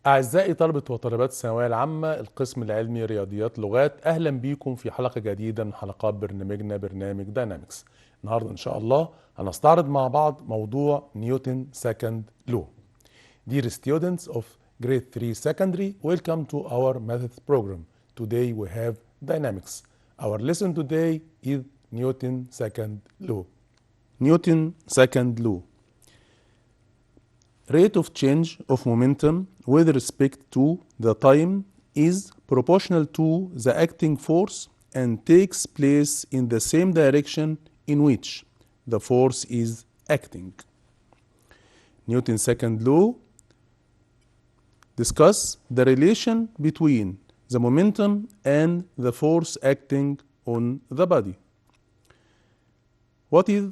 أعزائي طلبة وطالبات الثانوية العامة القسم العلمي رياضيات لغات، أهلا بيكم في حلقة جديدة من حلقات برنامجنا برنامج داينامكس. النهاردة إن شاء الله هنستعرض مع بعض موضوع نيوتن سكند لو. Dear students of grade 3 secondary, welcome to our math program. Today we have dynamics. Our lesson today is Newton second law. Newton second law. Rate of change of momentum with respect to the time is proportional to the acting force and takes place in the same direction in which the force is acting. Newton's second law discuss the relation between the momentum and the force acting on the body. What is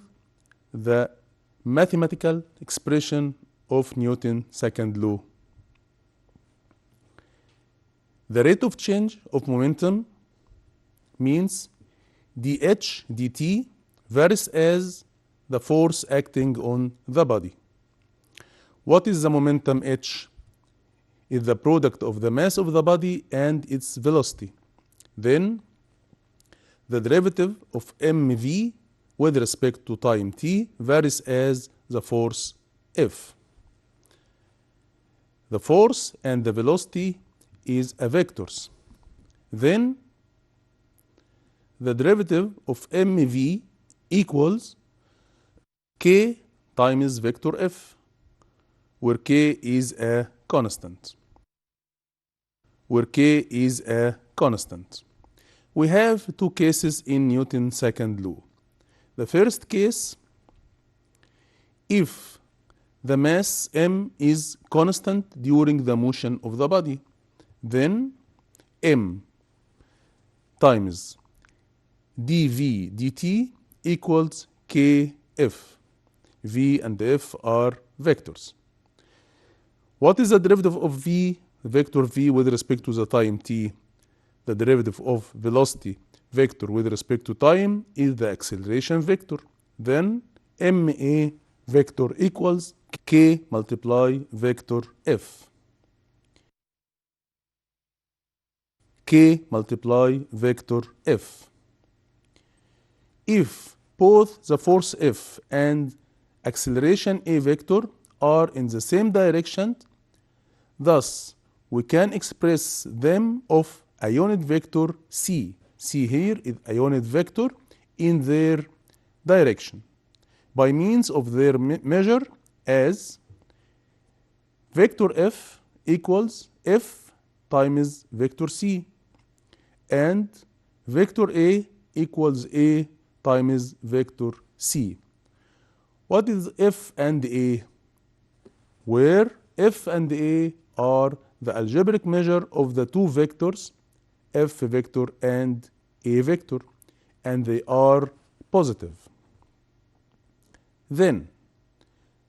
the mathematical expression of Newton's second law? The rate of change of momentum means dh dt varies as the force acting on the body. What is the momentum h? Is the product of the mass of the body and its velocity. Then the derivative of mv with respect to time t varies as the force F. The force and the velocity is a vectors. Then the derivative of mv equals k times vector F, where k is a constant. We have two cases in Newton's second law. The first case, if the mass m is constant during the motion of the body, then m times dv dt equals kf. V and f are vectors. What is the derivative of v, vector v, with respect to the time t? The derivative of velocity vector with respect to time is the acceleration vector. Then ma vector equals k multiply vector f. K multiply vector f. If both the force F and acceleration a vector are in the same direction, thus we can express them of a unit vector c. C here is a unit vector in their direction by means of their measure as vector f equals f times vector c and vector a equals a times vector c. What is f and a? Where f and a are the algebraic measure of the two vectors f vector and a vector, and they are positive. Then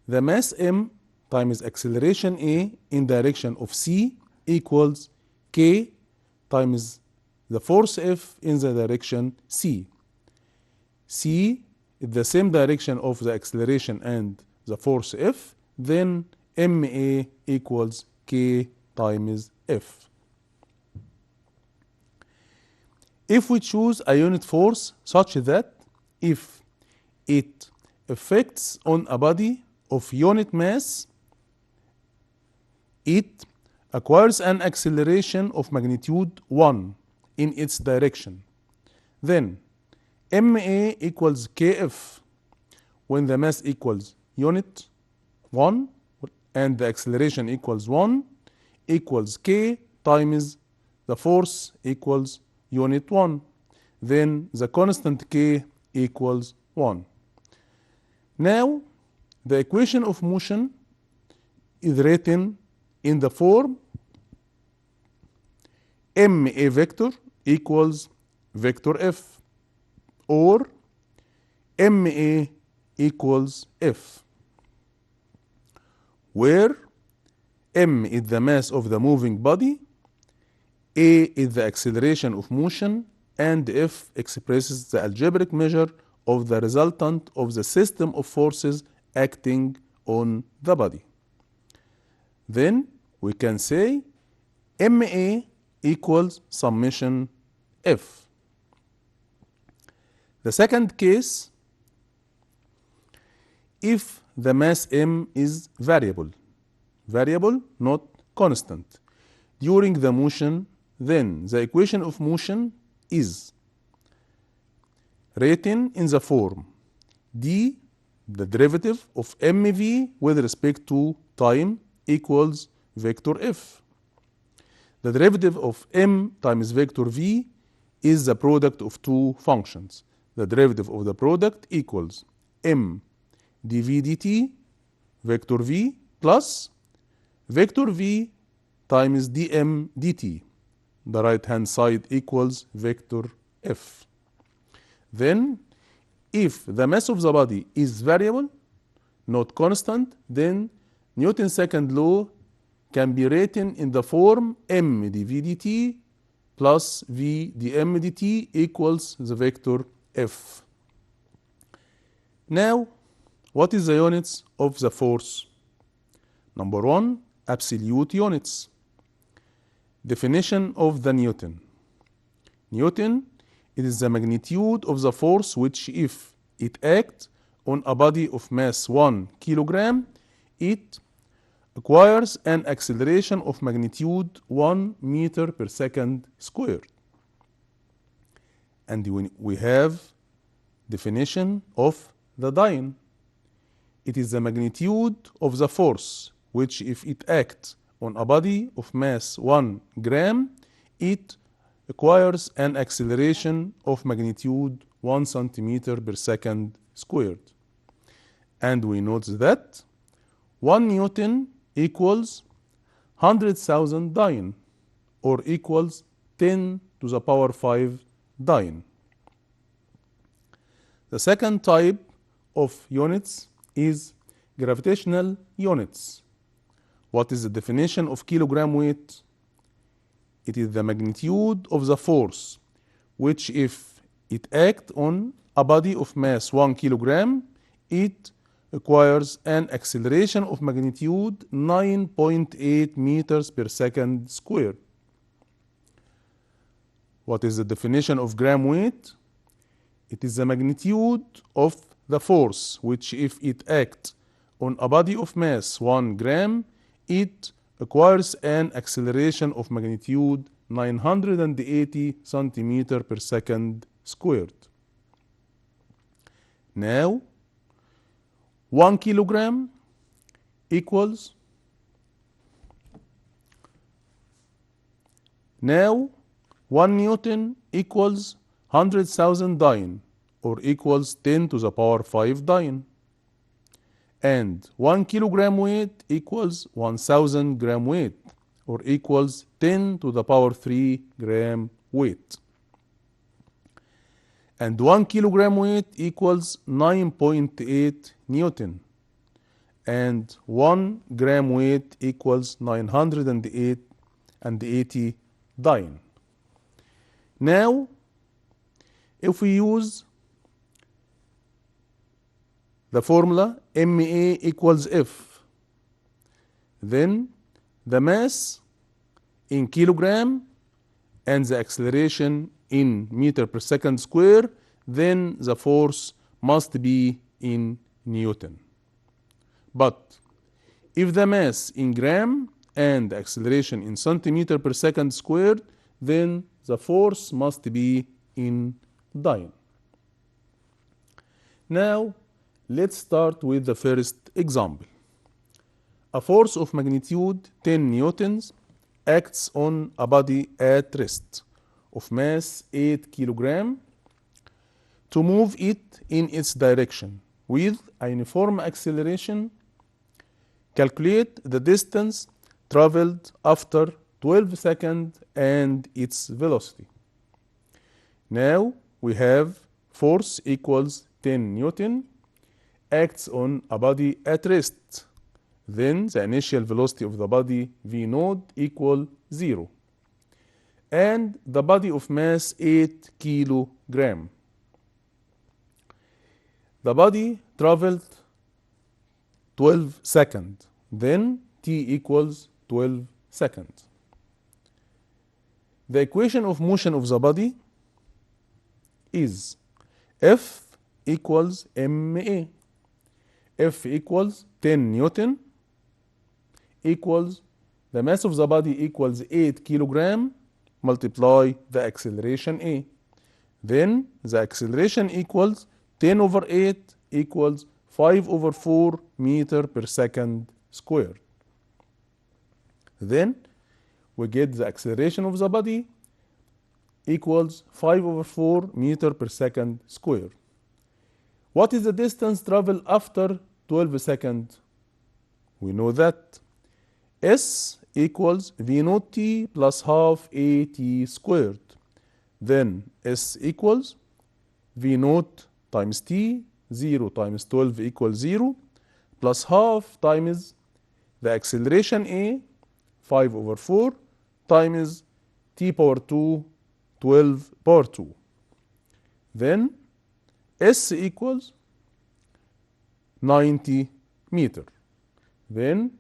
the mass m times acceleration a in direction of c equals k times the force F in the direction c. C is the same direction of the acceleration and the force F, then ma equals k times F. If we choose a unit force such that if it affects on a body of unit mass, it acquires an acceleration of magnitude 1 in its direction, then ma equals kf when the mass equals unit 1 and the acceleration equals 1 equals k times the force equals unit 1, then the constant k equals 1. Now the equation of motion is written in the form ma vector equals vector f, or ma equals f, where m is the mass of the moving body, a is the acceleration of motion, and f expresses the algebraic measure of the resultant of the system of forces acting on the body. Then we can say MA equals summation F. The second case, if the mass M is variable, not constant, during the motion, then the equation of motion is written in the form d, the derivative of mv with respect to time, equals vector f. The derivative of m times vector v is the product of two functions. The derivative of the product equals m dv dt vector v plus vector v times dm dt. The right hand side equals vector f. Then if the mass of the body is variable, not constant, then Newton's second law can be written in the form m dv dt plus v dm dt equals the vector f. Now, what is the units of the force? Number one, absolute units. Definition of the Newton. Newton, it is the magnitude of the force which, if it acts on a body of mass 1 kilogram, it acquires an acceleration of magnitude 1 meter per second squared. And we have definition of the dyne. It is the magnitude of the force which, if it acts on a body of mass 1 gram, it acquires an acceleration of magnitude 1 centimeter per second squared. And we note that 1 Newton equals 100,000 dyne, or equals 10 to the power 5 dyne. The second type of units is gravitational units. What is the definition of kilogram weight? It is the magnitude of the force which, if it acts on a body of mass 1 kilogram, it acquires an acceleration of magnitude 9.8 meters per second squared. What is the definition of gram weight? It is the magnitude of the force which, if it acts on a body of mass 1 gram, it acquires an acceleration of magnitude 980 centimeter per second squared. Now, 1 kilogram equals, now 1 Newton equals 100,000 dyne, or equals 10 to the power 5 dyne. And 1 kilogram weight equals 1,000 gram weight, or equals 10 to the power 3 gram weight. And 1 kilogram weight equals 9.8 Newton. And 1 gram weight equals 980 dyne. Now, if we use the formula MA equals F, then the mass in kilogram and the acceleration in meter per second square, then the force must be in Newton. But if the mass in gram and the acceleration in centimeter per second squared, then the force must be in dyne. Now, let's start with the first example. A force of magnitude 10 newtons acts on a body at rest of mass 8 kilogram to move it in its direction with a uniform acceleration. Calculate the distance traveled after 12 seconds and its velocity. Now we have force equals 10 Newton acts on a body at rest. Then the initial velocity of the body v naught equal 0. And the body of mass 8 kilogram. The body traveled 12 seconds. Then t equals 12 second. The equation of motion of the body is F equals ma. F equals 10 Newton equals the mass of the body equals 8 kilogram multiply the acceleration A. Then the acceleration equals 10 over 8 equals 5 over 4 meter per second squared. Then we get the acceleration of the body equals 5 over 4 meter per second squared. What is the distance traveled after 12 seconds? We know that S equals V naught T plus half AT squared. Then S equals V naught times T, 0 times 12 equals 0, plus half times the acceleration A, 5 over 4, times T power 2, 12 power 2. Then S equals 90 meter. Then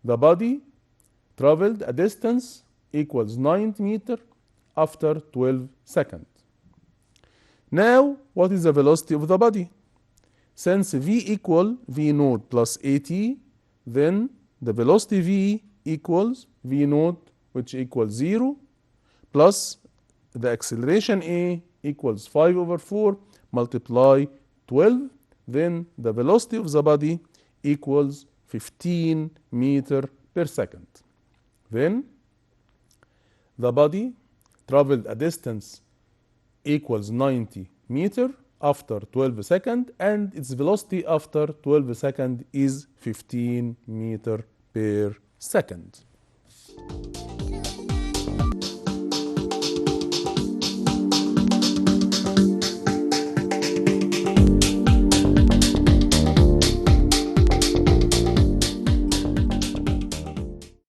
the body traveled a distance equals 90 meter after 12 seconds. Now, what is the velocity of the body? Since V equal V naught plus AT, then the velocity V equals V naught, which equals 0, plus the acceleration A equals 5 over 4 multiply 12, then the velocity of the body equals 15 meter per second. Then the body traveled a distance equals 90 meter after 12 seconds, and its velocity after 12 seconds is 15 meter per second.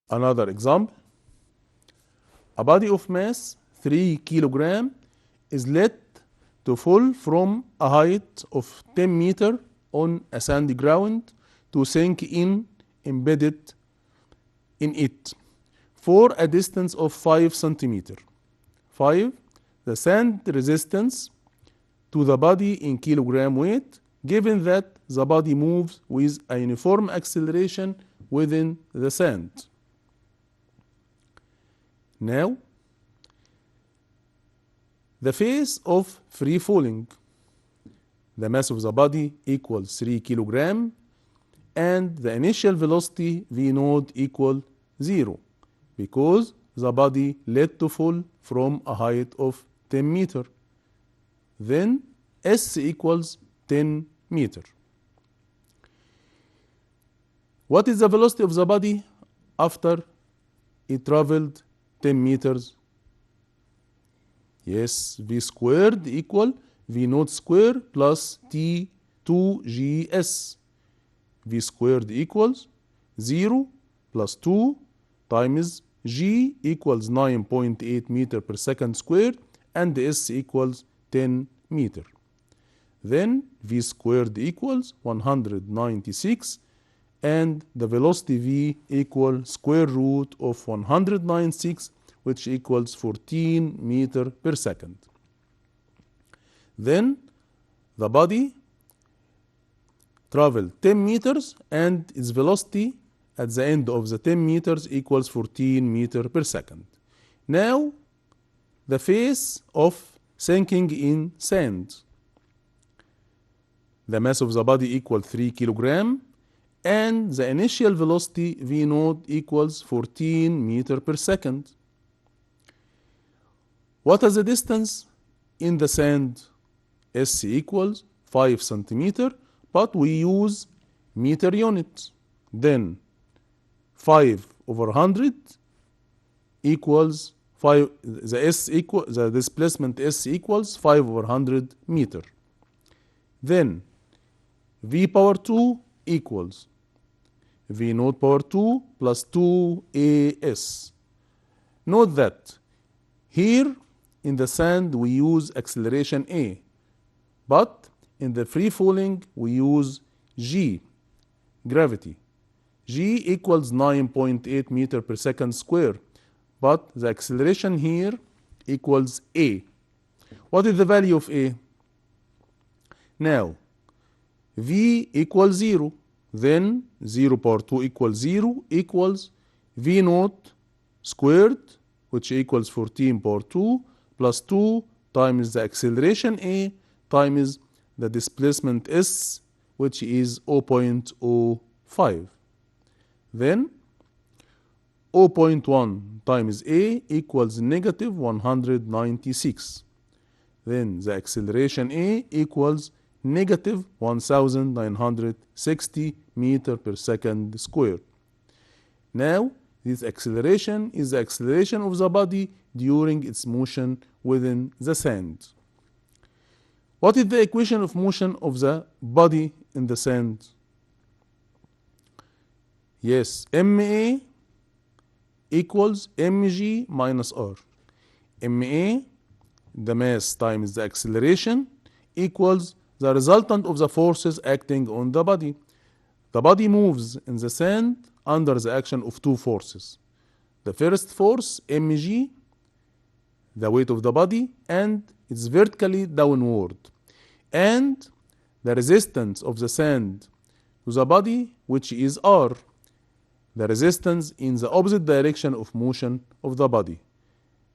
Another example, a body of mass 3 kilogram is let to fall from a height of 10 meter on a sandy ground to sink embedded in it for a distance of 5 centimeter. 5. The sand resistance to the body in kilogram weight, given that the body moves with a uniform acceleration within the sand. Now, the phase of free falling. The mass of the body equals 3 kilogram and the initial velocity V naught equal 0 because the body let to fall from a height of 10 meter. Then S equals 10 meter. What is the velocity of the body after it traveled 10 meters? Yes, V squared equal V naught square plus T2GS. V squared equals 0 plus 2 times G equals 9.8 meter per second squared and S equals 10 meter. Then V squared equals 196 and the velocity V equals square root of 196, which equals 14 meter per second. Then the body traveled 10 meters and its velocity at the end of the 10 meters equals 14 meter per second. Now the phase of sinking in sand. The mass of the body equals 3 kilogram and the initial velocity V naught equals 14 meter per second. What is the distance in the sand? S equals 5 centimeter, but we use meter units. Then 5 over 100 equals 5, the displacement S equals 5 over 100 meter. Then V power 2 equals V naught power 2 plus 2AS. Note that here in the sand we use acceleration A, but in the free falling we use G, gravity. G equals 9.8 meter per second square, but the acceleration here equals A. What is the value of A? Now, V equals 0, then 0 power 2 equals 0 equals V naught squared, which equals 14 power 2 plus 2 times the acceleration A times the displacement S, which is 0.05. Then 0.1 times A equals negative 196. Then the acceleration A equals negative 1960 meter per second square. Now, this acceleration is the acceleration of the body during its motion within the sand. What is the equation of motion of the body in the sand? Yes, MA equals mg minus r. MA, the mass times the acceleration, equals the resultant of the forces acting on the body. The body moves in the sand under the action of two forces. The first force, mg, the weight of the body, and it's vertically downward. And the resistance of the sand to the body, which is r, the resistance in the opposite direction of motion of the body.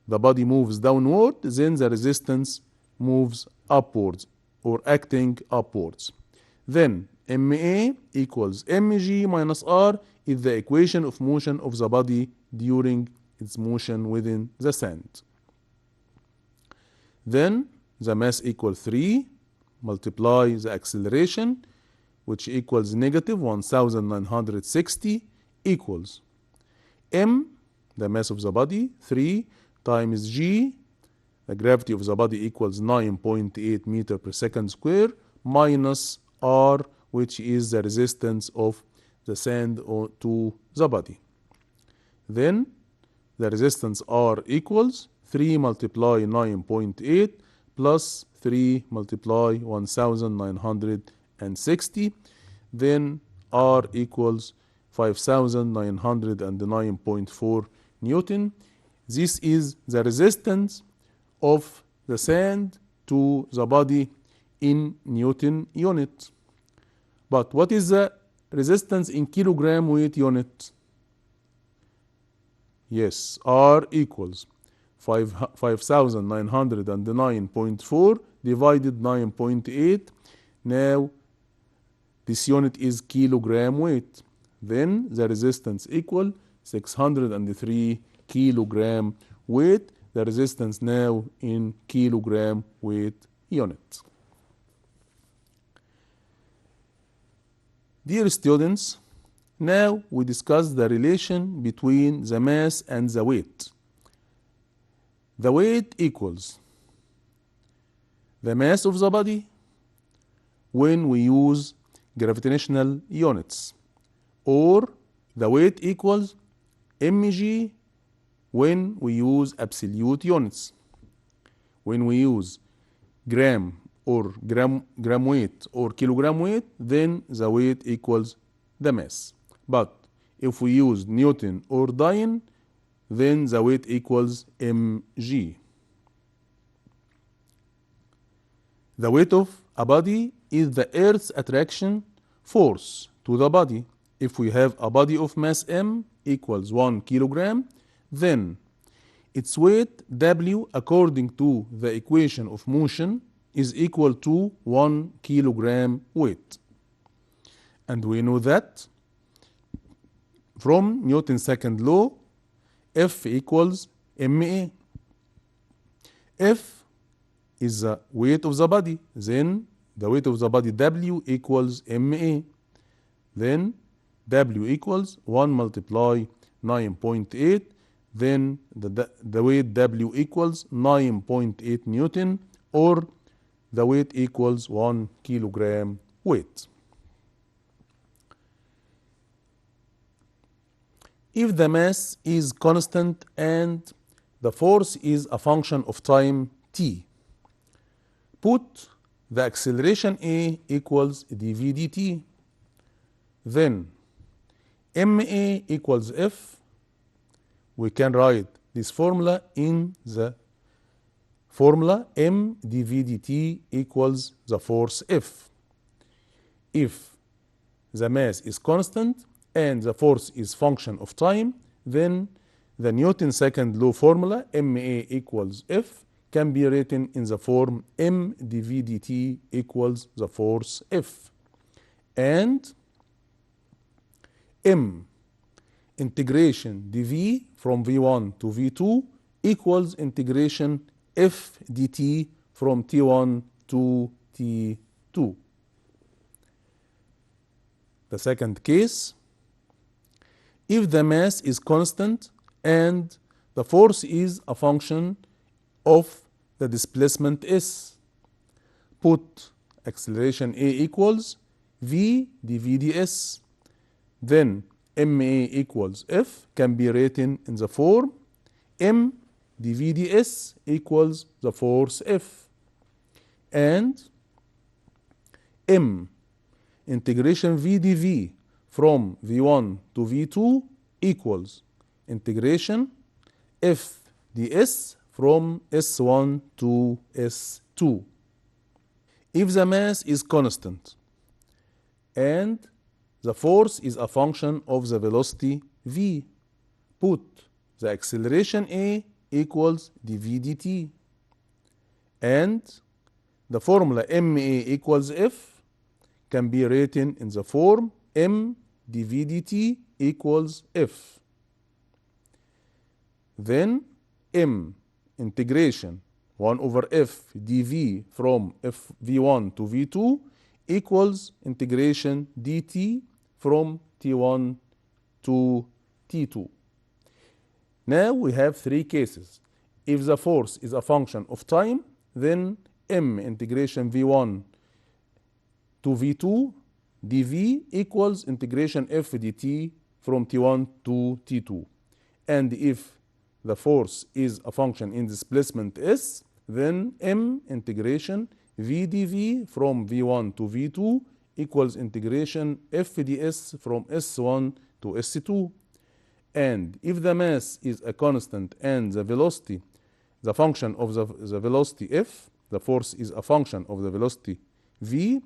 The body moves downward, then the resistance moves upwards or acting upwards. Then MA equals mg minus r is the equation of motion of the body during its motion within the sand. Then the mass equals 3, multiply the acceleration, which equals negative 1960, equals m, the mass of the body, 3 times g, the gravity of the body equals 9.8 meter per second square, minus r, which is the resistance of the sand to the body. Then the resistance r equals 3 multiply 9.8 plus 3 multiply 1960. Then r equals 5909.4 Newton. This is the resistance of the sand to the body in Newton unit. But what is the resistance in kilogram weight unit? Yes, R equals 5909.4 divided 9.8. Now this unit is kilogram weight. Then the resistance equal 603 kilogram weight. The resistance now in kilogram weight unit. Dear students, now we discuss the relation between the mass and the weight. The weight equals the mass of the body when we use gravitational units, or the weight equals mg when we use absolute units. When we use gram or gram weight or kilogram weight, then the weight equals the mass. But if we use Newton or Dyne, then the weight equals mg. The weight of a body is the Earth's attraction force to the body. If we have a body of mass m equals 1 kilogram, then its weight W according to the equation of motion is equal to 1 kilogram weight. And we know that from Newton's second law, F equals ma. F is the weight of the body, then the weight of the body W equals ma. Then W equals 1 multiply 9.8, then the weight W equals 9.8 Newton, or the weight equals 1 kilogram weight. If the mass is constant and the force is a function of time t, put the acceleration A equals dv dt. Then MA equals F, we can write this formula in the formula M dV dt equals the force F. If the mass is constant and the force is function of time, then the Newton second law formula MA equals F can be written in the form M dV dt equals the force F. And M integration dV from V1 to V2 equals integration F dt from T1 to T2. The second case, if the mass is constant and the force is a function of the displacement S, put acceleration A equals V dV ds. Then MA equals F can be written in the form M dV ds equals the force F. And M integration V dV from V1 to V2 equals integration F ds from S1 to S2. If the mass is constant and the force is a function of the velocity v, put the acceleration A equals dV dt. And the formula MA equals F can be written in the form M dV dt equals F. Then M integration 1 over F dV from V1 to V2 equals integration dt from T1 to T2. Now we have three cases. If the force is a function of time, then M integration V1 to V2 dV equals integration F dt from T1 to T2. And if the force is a function in displacement S, then M integration V dV from V1 to V2 equals integration F ds from S1 to S2. And if the mass is a constant and the velocity, the function of the velocity F, the force is a function of the velocity V,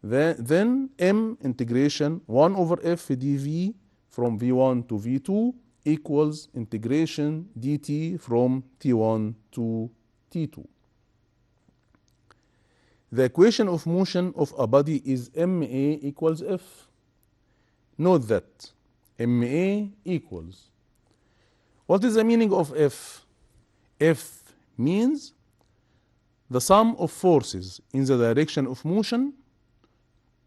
then M integration 1 over F dV from V1 to V2 equals integration dt from T1 to T2. The equation of motion of a body is MA equals F. Note that MA equals. What is the meaning of F? F means the sum of forces in the direction of motion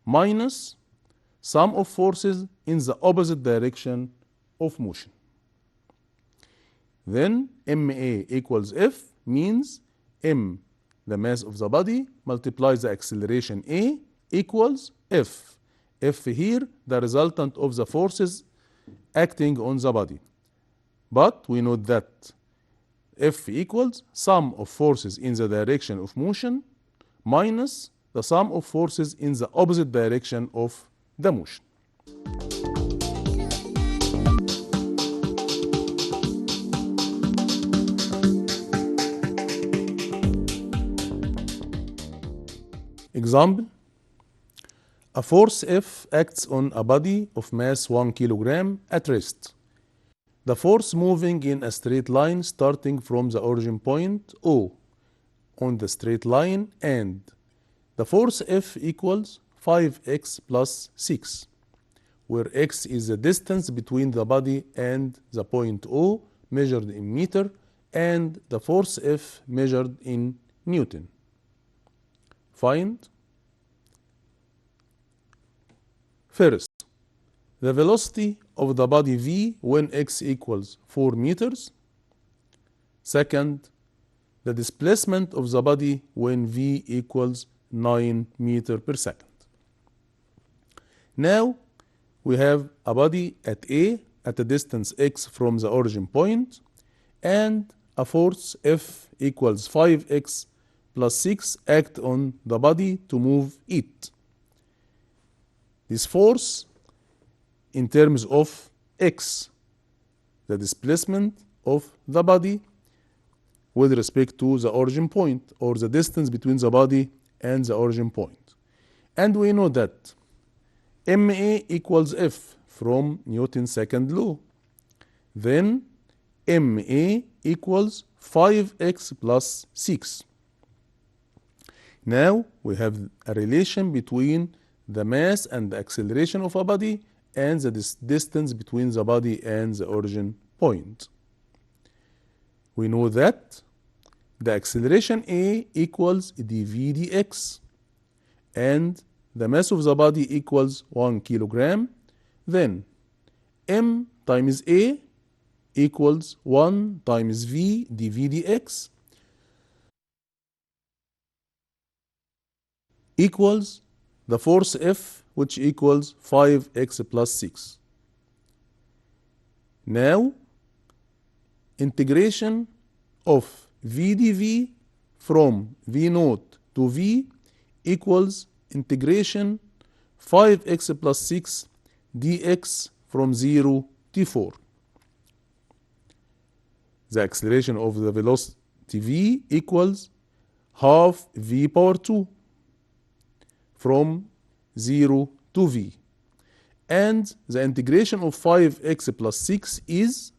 minus sum of forces in the opposite direction of motion. Then MA equals F means M, the mass of the body, multiplies the acceleration A equals F. F here, the resultant of the forces acting on the body. But we know that F equals sum of forces in the direction of motion minus the sum of forces in the opposite direction of the motion. Example, a force F acts on a body of mass 1 kilogram at rest. The force moving in a straight line starting from the origin point O on the straight line, and the force F equals 5x plus 6, where x is the distance between the body and the point O measured in meter, and the force F measured in Newton. Find first the velocity of the body v when x equals 4 meters. Second, the displacement of the body when v equals 9 meters per second. Now we have a body at A at a distance x from the origin point, and a force F equals 5x plus 6 act on the body to move it. This force in terms of x, the displacement of the body with respect to the origin point, or the distance between the body and the origin point. And we know that ma equals F from Newton's second law. Then ma equals 5x plus 6. Now we have a relation between the mass and the acceleration of a body and the distance between the body and the origin point. We know that the acceleration A equals dv dx, and the mass of the body equals 1 kilogram. Then m times A equals 1 times v dv dx equals the force F, which equals 5x plus 6. Now, integration of v dv from v naught to v equals integration 5x plus 6 dx from 0 to 4. The acceleration of the velocity v equals half v power 2 from 0 to v. And the integration of 5x plus 6 is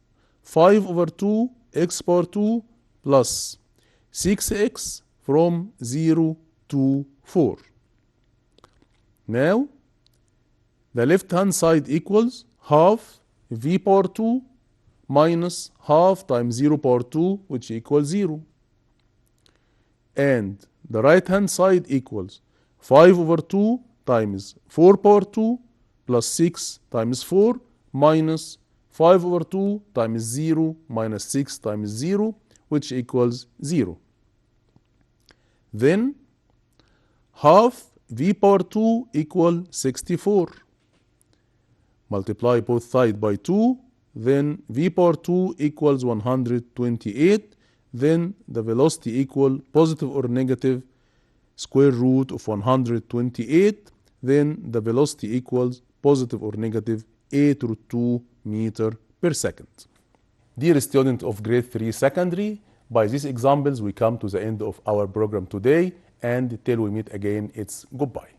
5 over 2 x power 2 plus 6x from 0 to 4. Now, the left-hand side equals half v power 2 minus half times 0 power 2, which equals 0. And the right-hand side equals 5 over 2 times 4 power 2 plus 6 times 4 minus 5 over 2 times 0 minus 6 times 0, which equals 0. Then half v power 2 equal 64. Multiply both sides by 2, then v power 2 equals 128. Then the velocity equal positive or negative square root of 128. Then the velocity equals positive or negative 8√2 meter per second. Dear student of grade 3 secondary, by these examples we come to the end of our program today, and till we meet again, it's goodbye.